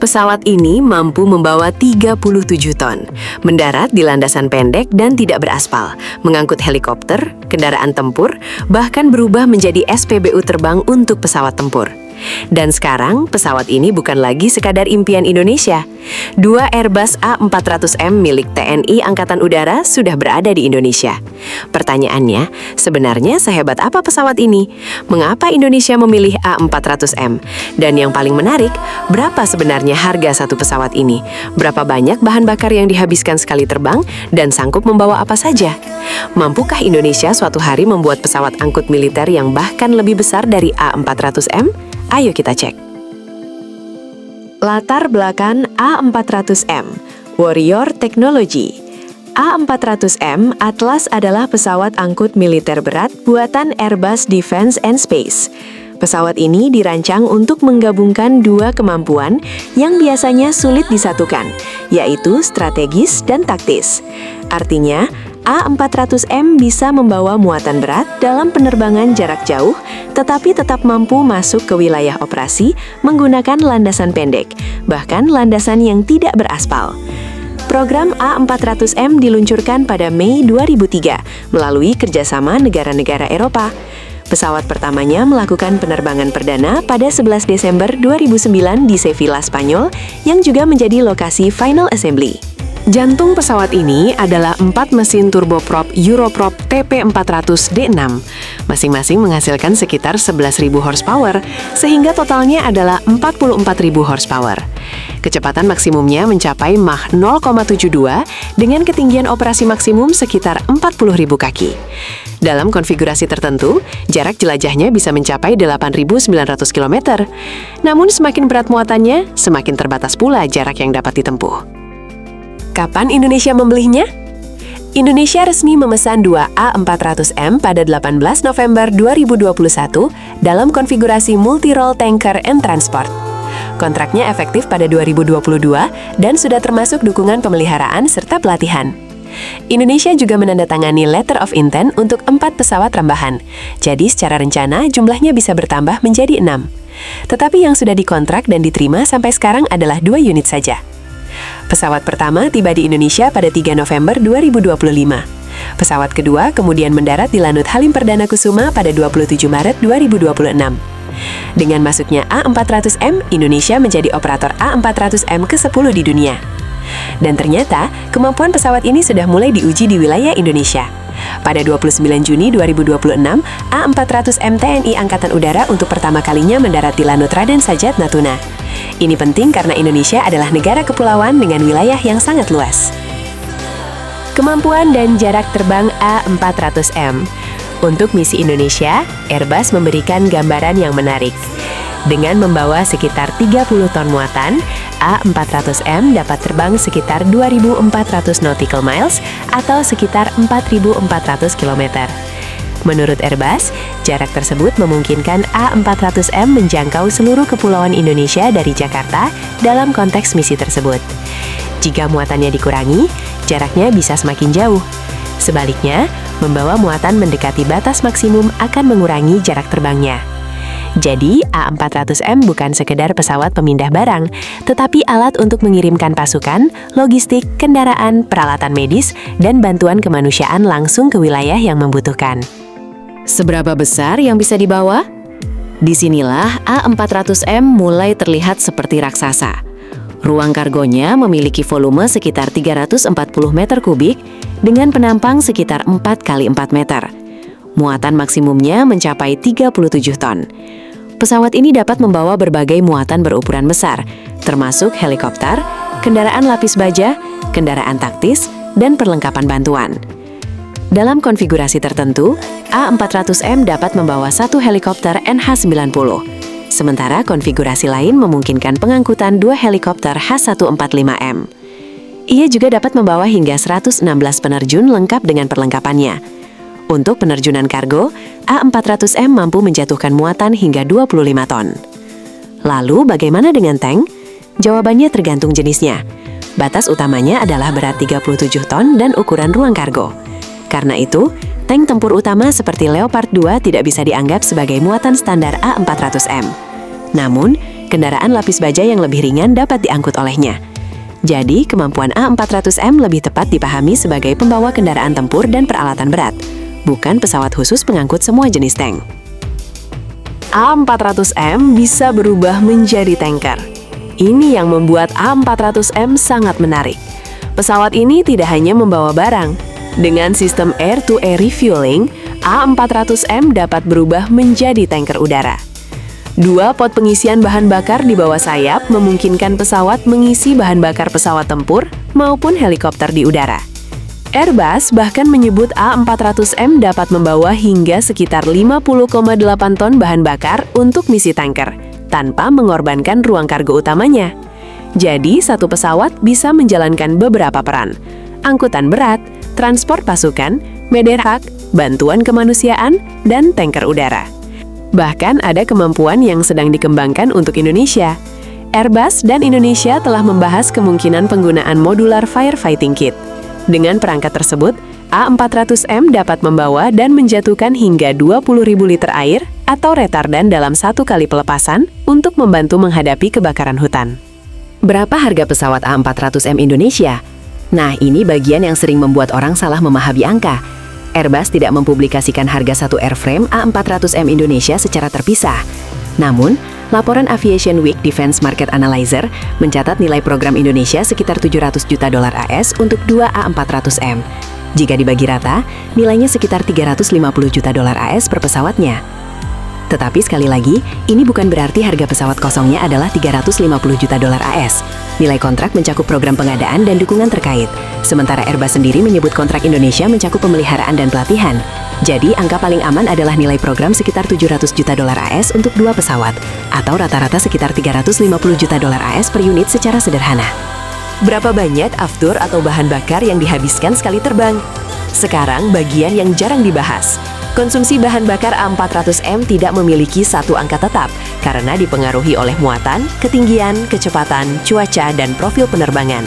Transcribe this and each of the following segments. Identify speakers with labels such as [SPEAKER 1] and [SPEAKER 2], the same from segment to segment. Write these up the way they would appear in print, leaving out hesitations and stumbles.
[SPEAKER 1] Pesawat ini mampu membawa 37 ton, mendarat di landasan pendek dan tidak beraspal, mengangkut helikopter, kendaraan tempur, bahkan berubah menjadi SPBU terbang untuk pesawat tempur. Dan sekarang, pesawat ini bukan lagi sekadar impian Indonesia. 2 Airbus A400M milik TNI Angkatan Udara sudah berada di Indonesia. Pertanyaannya, sebenarnya sehebat apa pesawat ini? Mengapa Indonesia memilih A400M? Dan yang paling menarik, berapa sebenarnya harga satu pesawat ini? Berapa banyak bahan bakar yang dihabiskan sekali terbang? Dan sanggup membawa apa saja? Mampukah Indonesia suatu hari membuat pesawat angkut militer yang bahkan lebih besar dari A400M? Ayo kita cek. Latar belakang A400M, Warrior Technology. A400M Atlas adalah pesawat angkut militer berat buatan Airbus Defence and Space. Pesawat ini dirancang untuk menggabungkan dua kemampuan yang biasanya sulit disatukan, yaitu strategis dan taktis. Artinya, A400M bisa membawa muatan berat dalam penerbangan jarak jauh, tetapi tetap mampu masuk ke wilayah operasi menggunakan landasan pendek, bahkan landasan yang tidak beraspal. Program A400M diluncurkan pada Mei 2003 melalui kerjasama negara-negara Eropa. Pesawat pertamanya melakukan penerbangan perdana pada 11 Desember 2009 di Sevilla, Spanyol, yang juga menjadi lokasi final assembly. Jantung pesawat ini adalah 4 mesin turboprop Europrop TP400D6. Masing-masing menghasilkan sekitar 11.000 horsepower, sehingga totalnya adalah 44.000 horsepower. Kecepatan maksimumnya mencapai Mach 0,72 dengan ketinggian operasi maksimum sekitar 40.000 kaki. Dalam konfigurasi tertentu, jarak jelajahnya bisa mencapai 8.900 km. Namun semakin berat muatannya, semakin terbatas pula jarak yang dapat ditempuh. Kapan Indonesia membelinya? Indonesia resmi memesan 2 A400M pada 18 November 2021 dalam konfigurasi multi-role tanker and transport. Kontraknya efektif pada 2022 dan sudah termasuk dukungan pemeliharaan serta pelatihan. Indonesia juga menandatangani Letter of Intent untuk 4 pesawat tambahan. Jadi secara rencana jumlahnya bisa bertambah menjadi 6. Tetapi yang sudah dikontrak dan diterima sampai sekarang adalah 2 unit saja. Pesawat pertama tiba di Indonesia pada 3 November 2025. Pesawat kedua kemudian mendarat di Lanut Halim Perdana Kusuma pada 27 Maret 2026. Dengan masuknya A400M, Indonesia menjadi operator A400M ke-10 di dunia. Dan ternyata, kemampuan pesawat ini sudah mulai diuji di wilayah Indonesia. Pada 29 Juni 2026, A400M TNI Angkatan Udara untuk pertama kalinya mendarat di Lanut Raden Sajat, Natuna. Ini penting karena Indonesia adalah negara kepulauan dengan wilayah yang sangat luas. Kemampuan dan jarak terbang A400M. Untuk misi Indonesia, Airbus memberikan gambaran yang menarik. Dengan membawa sekitar 30 ton muatan, A400M dapat terbang sekitar 2.400 nautical miles atau sekitar 4.400 km. Menurut Airbus, jarak tersebut memungkinkan A400M menjangkau seluruh kepulauan Indonesia dari Jakarta dalam konteks misi tersebut. Jika muatannya dikurangi, jaraknya bisa semakin jauh. Sebaliknya, membawa muatan mendekati batas maksimum akan mengurangi jarak terbangnya. Jadi, A400M bukan sekedar pesawat pemindah barang, tetapi alat untuk mengirimkan pasukan, logistik, kendaraan, peralatan medis, dan bantuan kemanusiaan langsung ke wilayah yang membutuhkan. Seberapa besar yang bisa dibawa? Disinilah A400M mulai terlihat seperti raksasa. Ruang kargonya memiliki volume sekitar 340 meter kubik dengan penampang sekitar 4 x 4 meter. Muatan maksimumnya mencapai 37 ton. Pesawat ini dapat membawa berbagai muatan berukuran besar, termasuk helikopter, kendaraan lapis baja, kendaraan taktis, dan perlengkapan bantuan. Dalam konfigurasi tertentu, A400M dapat membawa 1 helikopter NH90. Sementara konfigurasi lain memungkinkan pengangkutan 2 helikopter H145M. Ia juga dapat membawa hingga 116 penerjun lengkap dengan perlengkapannya. Untuk penerjunan kargo, A400M mampu menjatuhkan muatan hingga 25 ton. Lalu bagaimana dengan tank? Jawabannya tergantung jenisnya. Batas utamanya adalah berat 37 ton dan ukuran ruang kargo. Karena itu, tank tempur utama seperti Leopard 2 tidak bisa dianggap sebagai muatan standar A400M. Namun, kendaraan lapis baja yang lebih ringan dapat diangkut olehnya. Jadi, kemampuan A400M lebih tepat dipahami sebagai pembawa kendaraan tempur dan peralatan berat, bukan pesawat khusus pengangkut semua jenis tank. A400M bisa berubah menjadi tanker. Ini yang membuat A400M sangat menarik. Pesawat ini tidak hanya membawa barang. Dengan sistem air-to-air refueling, A400M dapat berubah menjadi tanker udara. Dua pot pengisian bahan bakar di bawah sayap memungkinkan pesawat mengisi bahan bakar pesawat tempur maupun helikopter di udara. Airbus bahkan menyebut A400M dapat membawa hingga sekitar 50,8 ton bahan bakar untuk misi tanker, tanpa mengorbankan ruang kargo utamanya. Jadi, satu pesawat bisa menjalankan beberapa peran: angkutan berat, transport pasukan, medevac, bantuan kemanusiaan, dan tanker udara. Bahkan ada kemampuan yang sedang dikembangkan untuk Indonesia. Airbus dan Indonesia telah membahas kemungkinan penggunaan modular firefighting kit. Dengan perangkat tersebut, A400M dapat membawa dan menjatuhkan hingga 20.000 liter air atau retardan dalam satu kali pelepasan untuk membantu menghadapi kebakaran hutan. Berapa harga pesawat A400M Indonesia? Nah, ini bagian yang sering membuat orang salah memahami angka. Airbus tidak mempublikasikan harga satu airframe A400M Indonesia secara terpisah. Namun, laporan Aviation Week Defense Market Analyzer mencatat nilai program Indonesia sekitar 700 juta dolar AS untuk dua A400M. Jika dibagi rata, nilainya sekitar 350 juta dolar AS per pesawatnya. Tetapi sekali lagi, ini bukan berarti harga pesawat kosongnya adalah 350 juta dolar AS. Nilai kontrak mencakup program pengadaan dan dukungan terkait. Sementara Airbus sendiri menyebut kontrak Indonesia mencakup pemeliharaan dan pelatihan. Jadi, angka paling aman adalah nilai program sekitar 700 juta dolar AS untuk dua pesawat, atau rata-rata sekitar 350 juta dolar AS per unit secara sederhana. Berapa banyak aftur atau bahan bakar yang dihabiskan sekali terbang? Sekarang bagian yang jarang dibahas. Konsumsi bahan bakar A400M tidak memiliki satu angka tetap karena dipengaruhi oleh muatan, ketinggian, kecepatan, cuaca, dan profil penerbangan.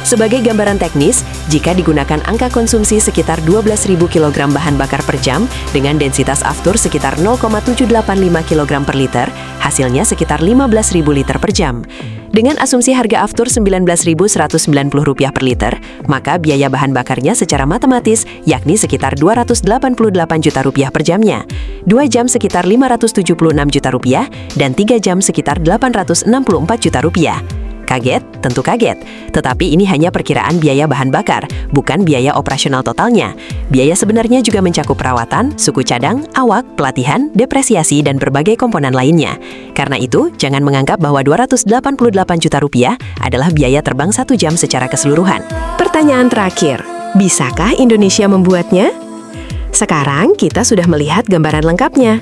[SPEAKER 1] Sebagai gambaran teknis, jika digunakan angka konsumsi sekitar 12.000 kg bahan bakar per jam dengan densitas aftur sekitar 0,785 kg per liter, hasilnya sekitar 15.000 liter per jam. Dengan asumsi harga aftur Rp19.190 per liter, maka biaya bahan bakarnya secara matematis yakni sekitar Rp288 juta per jamnya. 2 jam sekitar Rp576 juta dan 3 jam sekitar Rp864 juta. Kaget? Tentu kaget. Tetapi ini hanya perkiraan biaya bahan bakar, bukan biaya operasional totalnya. Biaya sebenarnya juga mencakup perawatan, suku cadang, awak, pelatihan, depresiasi, dan berbagai komponen lainnya. Karena itu, jangan menganggap bahwa Rp288 juta adalah biaya terbang 1 jam secara keseluruhan. Pertanyaan terakhir, bisakah Indonesia membuatnya? Sekarang kita sudah melihat gambaran lengkapnya.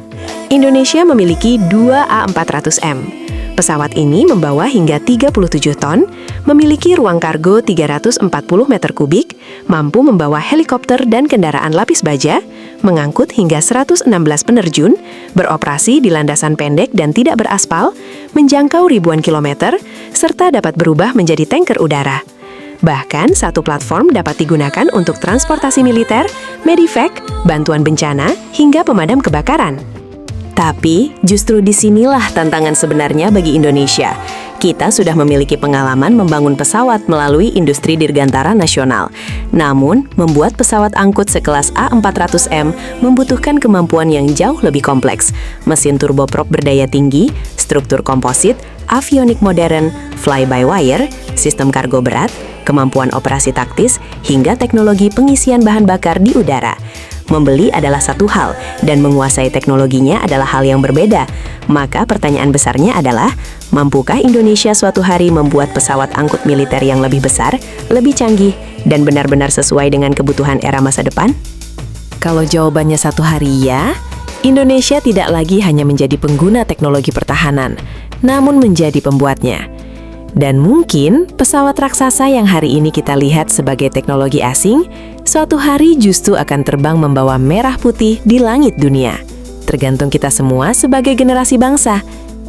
[SPEAKER 1] Indonesia memiliki 2 A400M. Pesawat ini membawa hingga 37 ton, memiliki ruang kargo 340 meter kubik, mampu membawa helikopter dan kendaraan lapis baja, mengangkut hingga 116 penerjun, beroperasi di landasan pendek dan tidak beraspal, menjangkau ribuan kilometer, serta dapat berubah menjadi tanker udara. Bahkan, satu platform dapat digunakan untuk transportasi militer, medevac, bantuan bencana, hingga pemadam kebakaran. Tapi, justru disinilah tantangan sebenarnya bagi Indonesia. Kita sudah memiliki pengalaman membangun pesawat melalui industri dirgantara nasional. Namun, membuat pesawat angkut sekelas A400M membutuhkan kemampuan yang jauh lebih kompleks. Mesin turboprop berdaya tinggi, struktur komposit, avionik modern, fly-by-wire, sistem kargo berat, kemampuan operasi taktis, hingga teknologi pengisian bahan bakar di udara. Membeli adalah satu hal, dan menguasai teknologinya adalah hal yang berbeda. Maka pertanyaan besarnya adalah, mampukah Indonesia suatu hari membuat pesawat angkut militer yang lebih besar, lebih canggih, dan benar-benar sesuai dengan kebutuhan era masa depan? Kalau jawabannya satu hari ya, Indonesia tidak lagi hanya menjadi pengguna teknologi pertahanan, namun menjadi pembuatnya. Dan mungkin pesawat raksasa yang hari ini kita lihat sebagai teknologi asing, suatu hari justru akan terbang membawa merah putih di langit dunia. Tergantung kita semua sebagai generasi bangsa.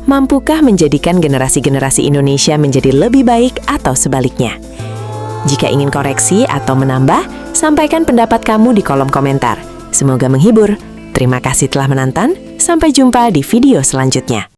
[SPEAKER 1] Mampukah menjadikan generasi-generasi Indonesia menjadi lebih baik atau sebaliknya? Jika ingin koreksi atau menambah, sampaikan pendapat kamu di kolom komentar. Semoga menghibur. Terima kasih telah menonton. Sampai jumpa di video selanjutnya.